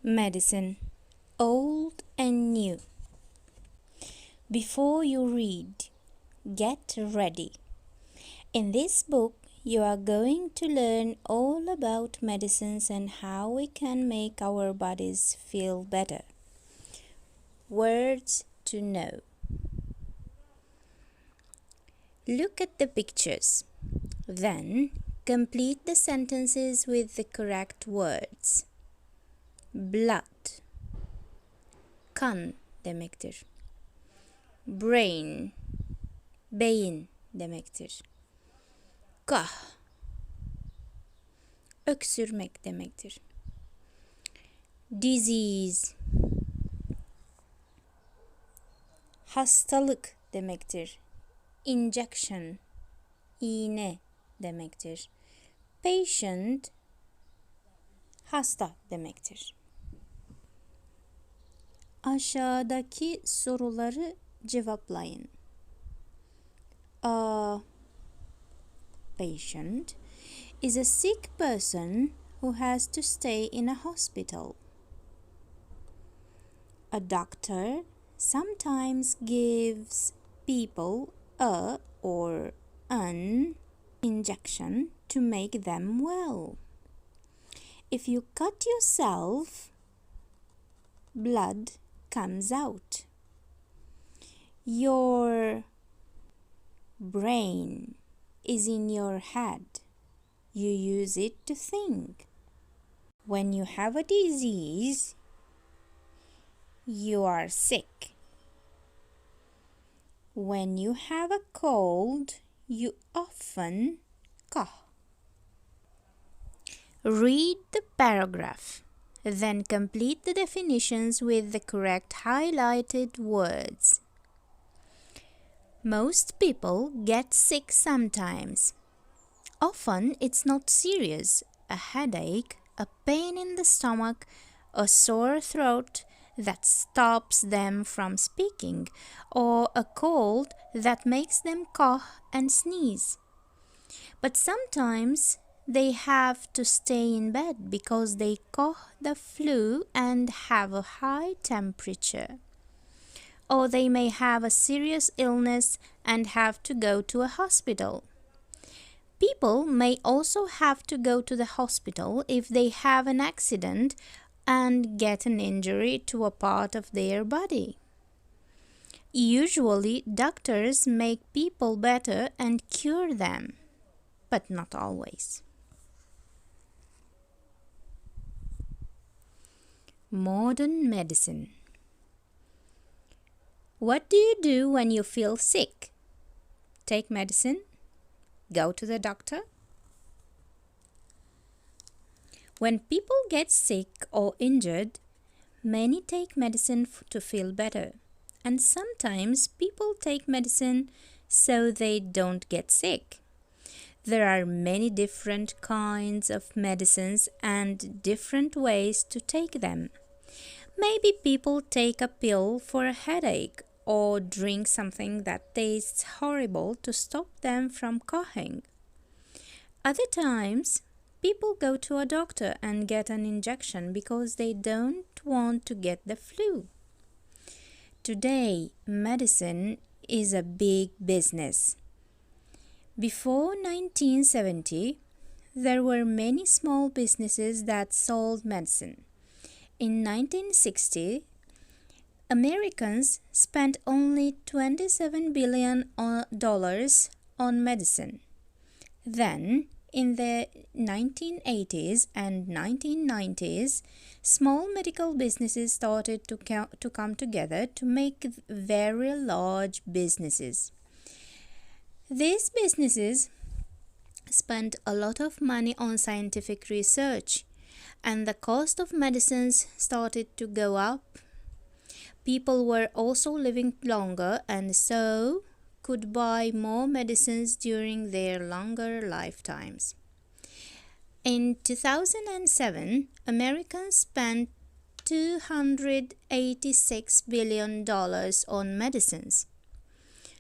Medicine, old and new. Before you read, get ready. In this book, you are going to learn all about medicines and how we can make our bodies feel better. Words to know. Look at the pictures. Then, complete the sentences with the correct words. Blood, kan demektir. Brain, beyin demektir. Kah, öksürmek demektir. Disease, hastalık demektir. Injection, iğne demektir. Patient, hasta demektir. Aşağıdaki soruları cevaplayın. A patient is a sick person who has to stay in a hospital. A doctor sometimes gives people a or an injection to make them well. If you cut yourself, blood comes out. Your brain is in your head. You use it to think. When you have a disease, you are sick. When you have a cold, you often cough. Read the paragraph. Then complete the definitions with the correct highlighted words. Most people get sick sometimes. Often it's not serious. A headache, a pain in the stomach, a sore throat that stops them from speaking, or a cold that makes them cough and sneeze. But sometimes they have to stay in bed because they caught the flu and have a high temperature. Or they may have a serious illness and have to go to a hospital. People may also have to go to the hospital if they have an accident and get an injury to a part of their body. Usually, doctors make people better and cure them, but not always. Modern medicine. What do you do when you feel sick? Take medicine? Go to the doctor? When people get sick or injured, many take medicine to feel better. And sometimes people take medicine so they don't get sick. There are many different kinds of medicines and different ways to take them. Maybe people take a pill for a headache or drink something that tastes horrible to stop them from coughing. Other times, people go to a doctor and get an injection because they don't want to get the flu. Today, medicine is a big business. Before 1970, there were many small businesses that sold medicine. In 1960, Americans spent only $27 billion on medicine. Then, in the 1980s and 1990s, small medical businesses started to come together to make very large businesses. These businesses spent a lot of money on scientific research, and the cost of medicines started to go up. People were also living longer and so could buy more medicines during their longer lifetimes. In 2007, Americans spent $286 billion on medicines.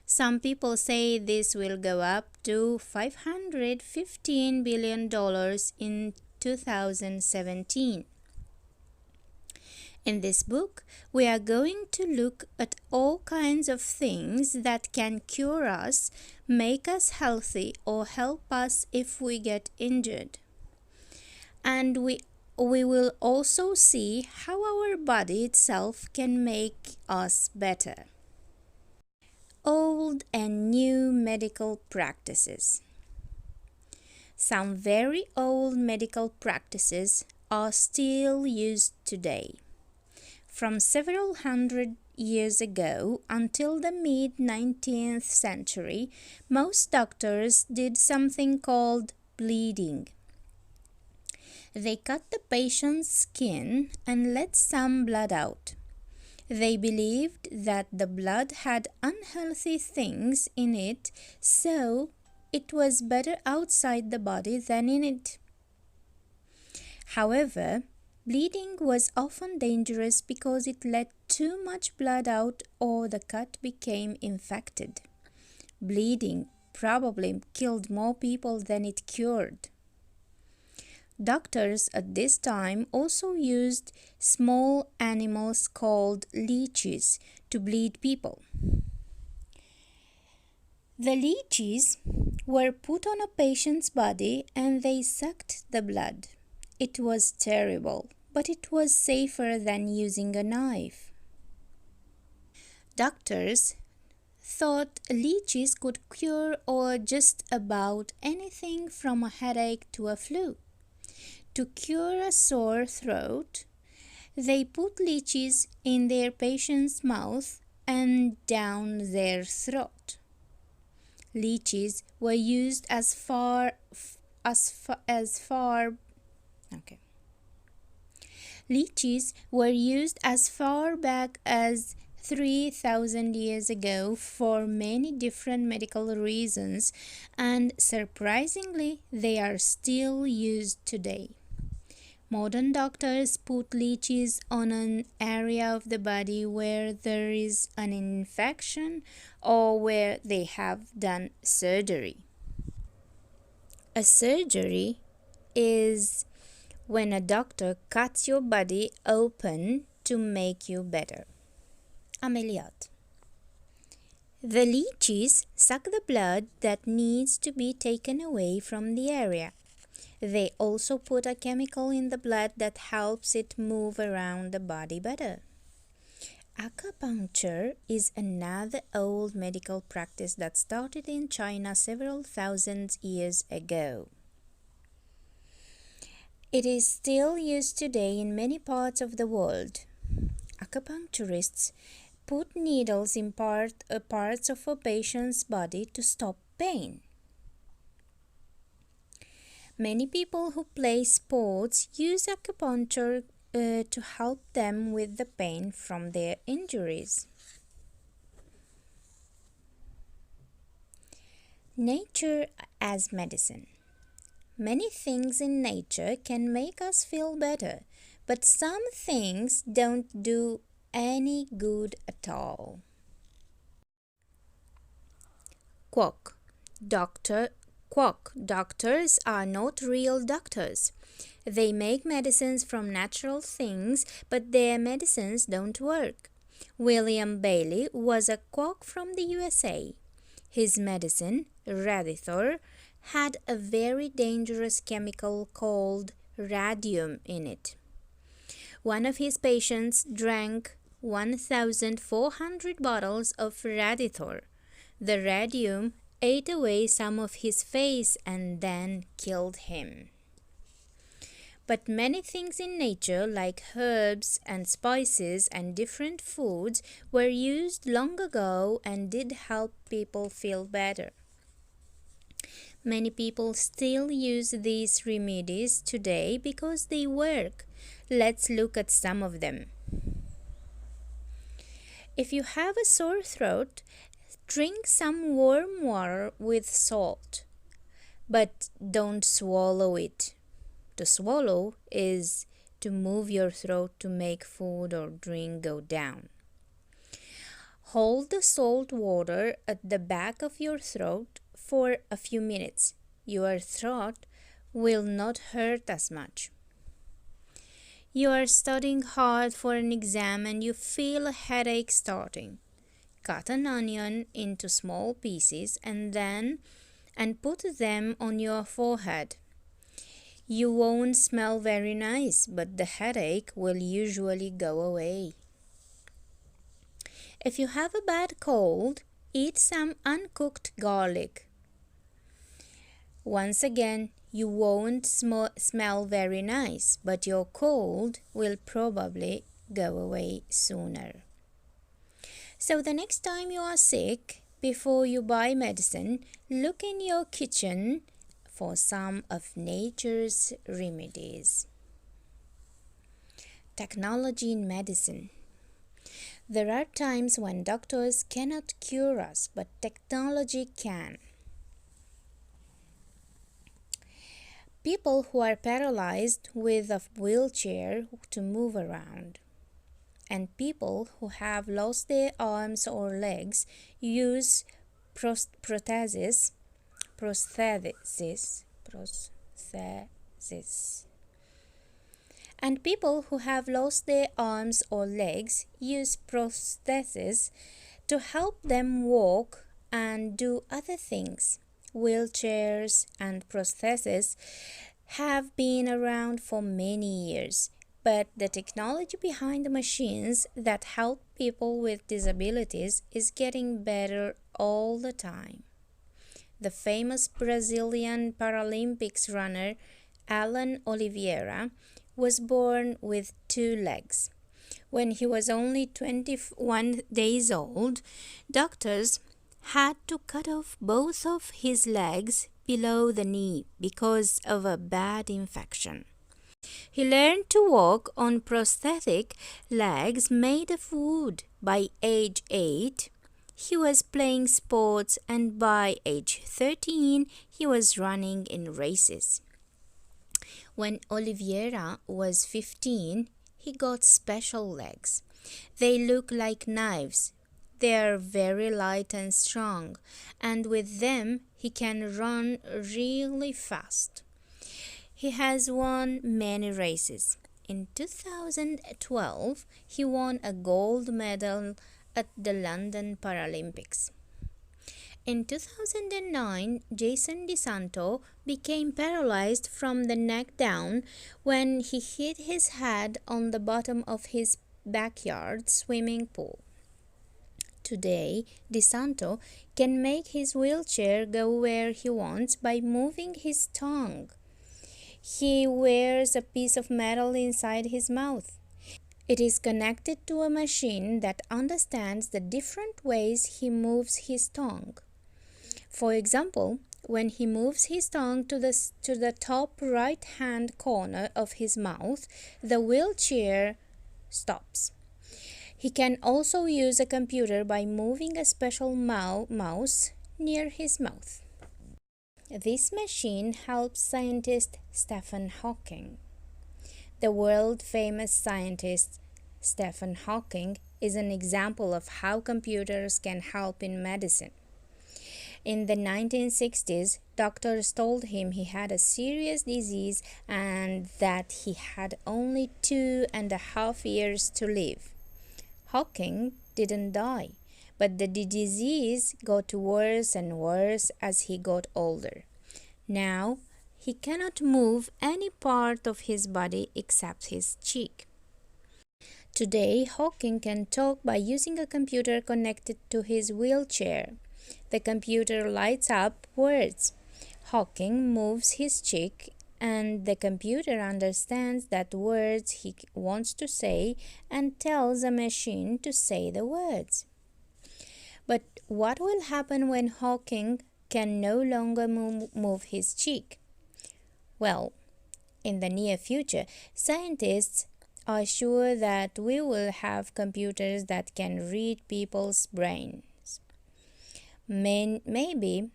Some people say this will go up to $515 billion in 2017. In this book, we are going to look at all kinds of things that can cure us, make us healthy, or help us if we get injured. And we will also see how our body itself can make us better. Old and new medical practices. Some very old medical practices are still used today. From several hundred years ago until the mid-19th century, most doctors did something called bleeding. They cut the patient's skin and let some blood out. They believed that the blood had unhealthy things in it, so it was better outside the body than in it. However, bleeding was often dangerous because it let too much blood out or the cut became infected. Bleeding probably killed more people than it cured. Doctors at this time also used small animals called leeches to bleed people. The leeches were put on a patient's body and they sucked the blood. It was terrible, but it was safer than using a knife. Doctors thought leeches could cure or just about anything from a headache to a flu. To cure a sore throat, they put leeches in their patient's mouth and down their throat. Leeches were used as far back as 3,000 years ago for many different medical reasons, and surprisingly, they are still used today. Modern doctors put leeches on an area of the body where there is an infection or where they have done surgery. A surgery is when a doctor cuts your body open to make you better. Ameliyat. The leeches suck the blood that needs to be taken away from the area. They also put a chemical in the blood that helps it move around the body better. Acupuncture is another old medical practice that started in China several thousand years ago. It is still used today in many parts of the world. Acupuncturists put needles in parts of a patient's body to stop pain. Many people who play sports use acupuncture to help them with the pain from their injuries. Nature as medicine. Many things in nature can make us feel better, but some things don't do any good at all. Quack. Doctors are not real doctors. They make medicines from natural things, but their medicines don't work. William Bailey was a quack from the USA. His medicine, Radithor, had a very dangerous chemical called radium in it. One of his patients drank 1,400 bottles of Radithor. The radium ate away some of his face and then killed him. But many things in nature, like herbs and spices and different foods, were used long ago and did help people feel better. Many people still use these remedies today because they work. Let's look at some of them. If you have a sore throat, drink some warm water with salt, but don't swallow it. To swallow is to move your throat to make food or drink go down. Hold the salt water at the back of your throat for a few minutes. Your throat will not hurt as much. You are studying hard for an exam and you feel a headache starting. Cut an onion into small pieces and put them on your forehead. You won't smell very nice, but the headache will usually go away. If you have a bad cold, eat some uncooked garlic. Once again, you won't smell very nice, but your cold will probably go away sooner. So the next time you are sick, before you buy medicine, look in your kitchen for some of nature's remedies. Technology in medicine. There are times when doctors cannot cure us, but technology can. People who are paralyzed with a wheelchair to move around, and people who have lost their arms or legs use prosthesis. And people who have lost their arms or legs use prostheses to help them walk and do other things. Wheelchairs and prostheses have been around for many years, but the technology behind the machines that help people with disabilities is getting better all the time. The famous Brazilian Paralympics runner Alan Oliveira was born with 2 legs. When he was only 21 days old, doctors had to cut off both of his legs below the knee because of a bad infection. He learned to walk on prosthetic legs made of wood. By age 8, he was playing sports, and by age 13, he was running in races. When Oliveira was 15, he got special legs. They look like knives. They are very light and strong, and with them he can run really fast. He has won many races. In 2012, he won a gold medal at the London Paralympics. In 2009, Jason DeSanto became paralyzed from the neck down when he hit his head on the bottom of his backyard swimming pool. Today, DeSanto can make his wheelchair go where he wants by moving his tongue. He wears a piece of metal inside his mouth. It is connected to a machine that understands the different ways he moves his tongue. For example, when he moves his tongue to the top right-hand corner of his mouth, the wheelchair stops. He can also use a computer by moving a special mouse near his mouth. This machine helps scientist Stephen Hawking. The world-famous scientist Stephen Hawking is an example of how computers can help in medicine. In the 1960s, doctors told him he had a serious disease and that he had only 2.5 years to live. Hawking didn't die, but the disease got worse and worse as he got older. Now, he cannot move any part of his body except his cheek. Today, Hawking can talk by using a computer connected to his wheelchair. The computer lights up words. Hawking moves his cheek, and the computer understands that words he wants to say and tells the machine to say the words. But what will happen when Hawking can no longer move his cheek? Well, in the near future, scientists are sure that we will have computers that can read people's brains. Maybe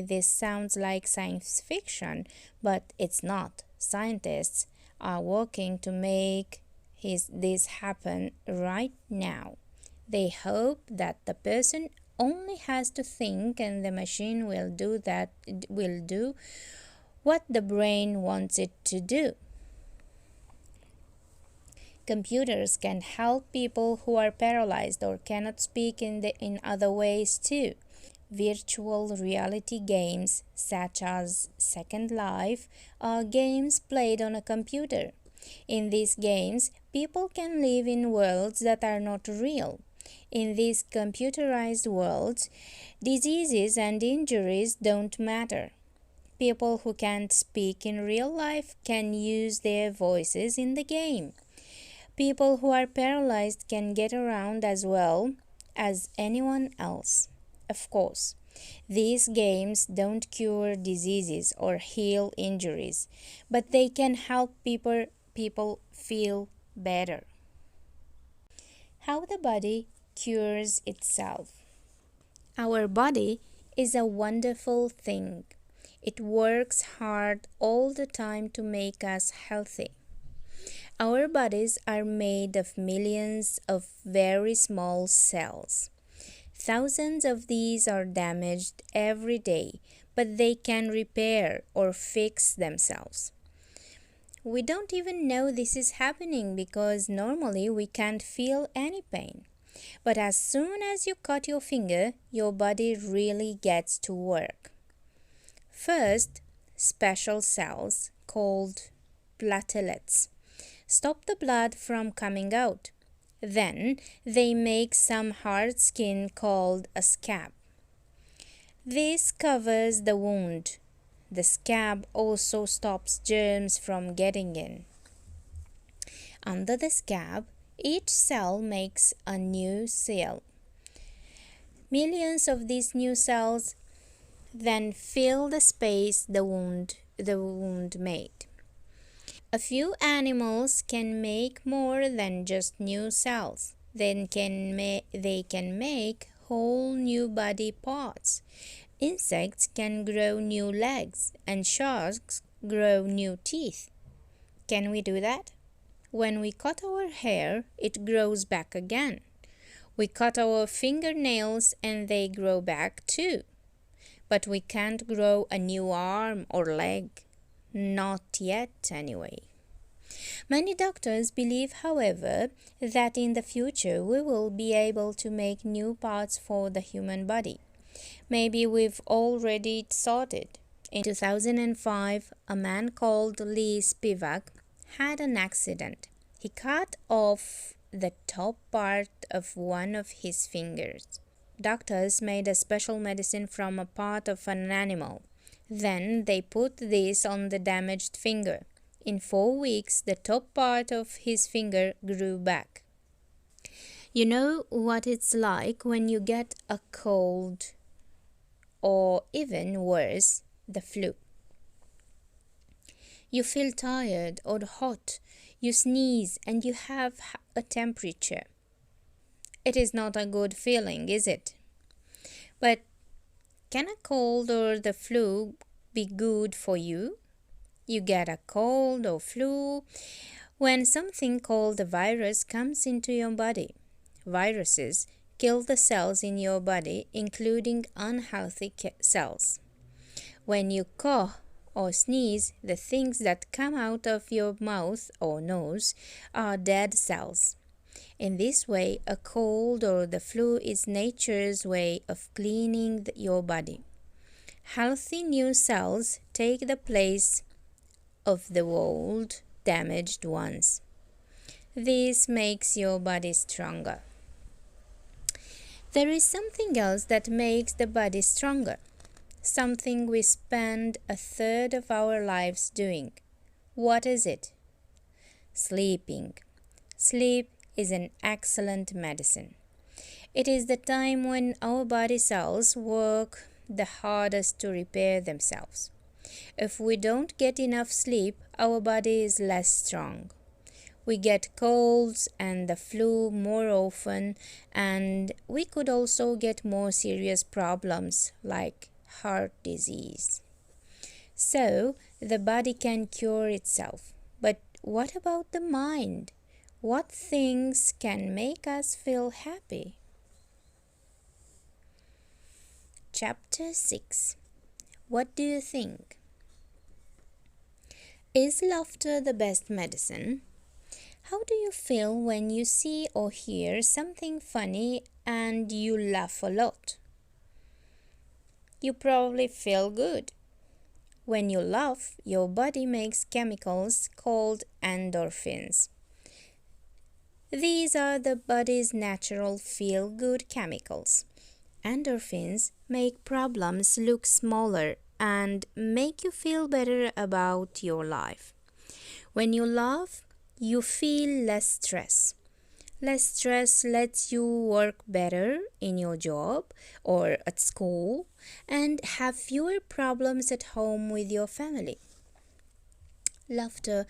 this sounds like science fiction, but it's not. Scientists are working to make this happen right now. They hope that the person only has to think and the machine will do what the brain wants it to do. Computers can help people who are paralyzed or cannot speak in other ways too. Virtual reality games such as Second Life are games played on a computer. In these games, people can live in worlds that are not real. In these computerized worlds, diseases and injuries don't matter. People who can't speak in real life can use their voices in the game. People who are paralyzed can get around as well as anyone else. Of course, these games don't cure diseases or heal injuries, but they can help people feel better. How the body cures itself. Our body is a wonderful thing. It works hard all the time to make us healthy. Our bodies are made of millions of very small cells. Thousands of these are damaged every day, but they can repair or fix themselves. We don't even know this is happening because normally we can't feel any pain. But as soon as you cut your finger, your body really gets to work. First, special cells called platelets stop the blood from coming out. Then they make some hard skin called a scab. This covers the wound. The scab also stops germs from getting in. Under the scab, each cell makes a new cell. Millions of these new cells then fill the space the wound made. A few animals can make more than just new cells. They can make whole new body parts. Insects can grow new legs, and sharks grow new teeth. Can we do that? When we cut our hair, it grows back again. We cut our fingernails and they grow back too. But we can't grow a new arm or leg. Not yet, anyway. Many doctors believe, however, that in the future we will be able to make new parts for the human body. Maybe we've already started. In 2005, a man called Lee Spivak had an accident. He cut off the top part of one of his fingers. Doctors made a special medicine from a part of an animal. Then they put this on the damaged finger. In 4 weeks, the top part of his finger grew back. You know what it's like when you get a cold or even worse, the flu. You feel tired or hot, you sneeze and you have a temperature. It is not a good feeling, is it? But can a cold or the flu be good for you? You get a cold or flu when something called a virus comes into your body. Viruses kill the cells in your body, including unhealthy cells. When you cough or sneeze, the things that come out of your mouth or nose are dead cells. In this way, a cold or the flu is nature's way of cleaning your body. Healthy new cells take the place of the old, damaged ones. This makes your body stronger. There is something else that makes the body stronger, something we spend a third of our lives doing. What is it? Sleeping. Sleep is an excellent medicine. It is the time when our body cells work the hardest to repair themselves. If we don't get enough sleep, our body is less strong. We get colds and the flu more often, and we could also get more serious problems like heart disease. So, the body can cure itself. But what about the mind? What things can make us feel happy? Chapter 6. What do you think? Is laughter the best medicine? How do you feel when you see or hear something funny and you laugh a lot? You probably feel good. When you laugh, your body makes chemicals called endorphins. These are the body's natural feel-good chemicals. Endorphins make problems look smaller and make you feel better about your life. When you laugh, you feel less stress. Less stress lets you work better in your job or at school and have fewer problems at home with your family. Laughter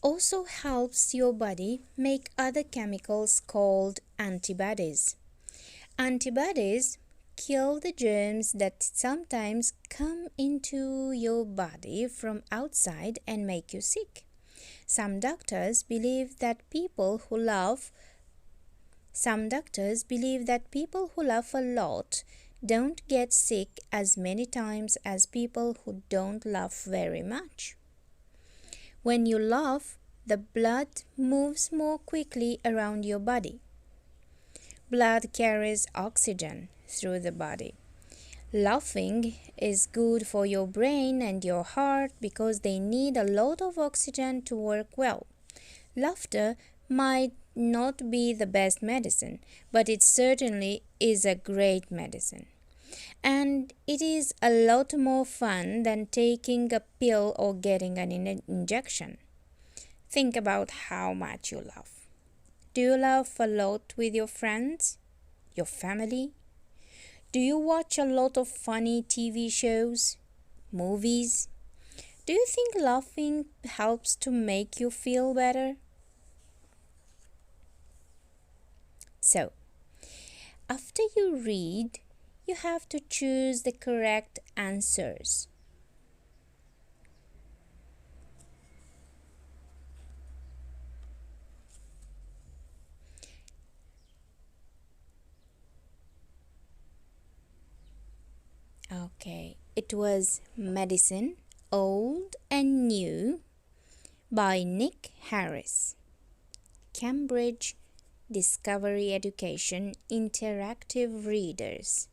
also helps your body make other chemicals called antibodies. Antibodies kill the germs that sometimes come into your body from outside and make you sick. Some doctors believe that people who laugh a lot don't get sick as many times as people who don't laugh very much. When you laugh, the blood moves more quickly around your body. Blood carries oxygen through the body. Laughing is good for your brain and your heart because they need a lot of oxygen to work well. Laughter might not be the best medicine, but it certainly is a great medicine. And it is a lot more fun than taking a pill or getting an injection. Think about how much you laugh. Do you laugh a lot with your friends? Your family? Do you watch a lot of funny TV shows? Movies? Do you think laughing helps to make you feel better? So, after you read, you have to choose the correct answers. Okay, it was Medicine, Old and New by Nick Harris. Cambridge Discovery Education Interactive Readers.